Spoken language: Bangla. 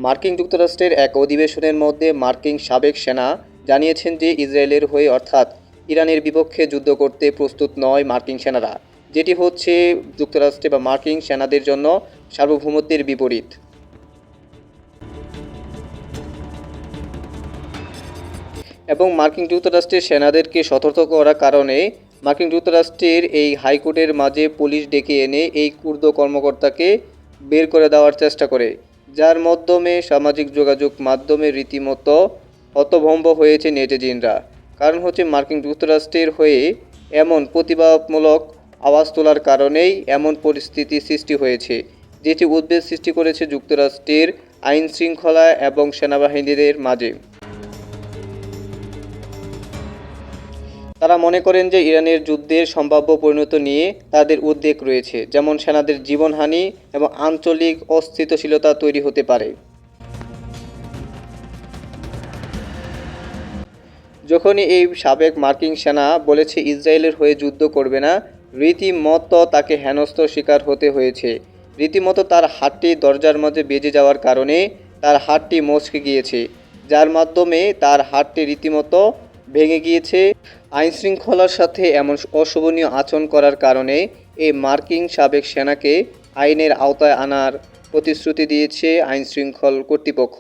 মার্কিন যুক্তরাষ্ট্রের এক অধিবেশনের মধ্যে মার্কিন সাবেক সেনা জানিয়েছেন যে ইসরায়েলের হয়ে অর্থাৎ ইরানের বিপক্ষে যুদ্ধ করতে প্রস্তুত নয় মার্কিন সেনারা, যেটি হচ্ছে যুক্তরাষ্ট্রে বা মার্কিন সেনাদের জন্য সার্বভৌমত্বের বিপরীত। এবং মার্কিন যুক্তরাষ্ট্রের সেনাদেরকে সতর্ক করার কারণে মার্কিন যুক্তরাষ্ট্রের এই হাইকোর্টের মাঝে পুলিশ ডেকে এনে এই কুর্দ কর্মকর্তাকে বের করে দেওয়ার চেষ্টা করে, যার মাধ্যমে সামাজিক যোগাযোগ মাধ্যমে রীতিমতো হতভম্ব হয়েছে নেটিজেনরা। কারণ হচ্ছে মার্কিন যুক্তরাষ্ট্রের হয়ে এমন প্রতিবাদমূলক আওয়াজ তোলার কারণেই এমন পরিস্থিতি সৃষ্টি হয়েছে, যেটি উদ্বেগ সৃষ্টি করেছে যুক্তরাষ্ট্রের আইন শৃঙ্খলা এবং সেনাবাহিনীদের মাঝে। তারা মনে করেন যে ইরানের যুদ্ধের সম্ভাব্য পরিণতি নিয়ে তাদের উদ্বেগ রয়েছে, যেমন সেনাদের জীবনহানি এবং আঞ্চলিক অস্থিতিশীলতা তৈরি হতে পারে। যখনই এই সাবেক মার্কিন সেনা বলেছে ইসরায়েলের হয়ে যুদ্ধ করবে না, রীতিমতো তাকে হেনস্থার শিকার হতে হয়েছে। রীতিমতো তার হাতটি দরজার মাঝে বেজে যাওয়ার কারণে তার হাতটি মচকে গিয়েছে, যার মাধ্যমে তার হাতটি রীতিমতো ভেঙে গিয়েছে। আইনশৃঙ্খলার সাথে এমন অশোভনীয় আচরণ করার কারণে এই মার্কিন সাবেক সেনাকে আইনের আওতায় আনার প্রতিশ্রুতি দিয়েছে আইনশৃঙ্খলা কর্তৃপক্ষ।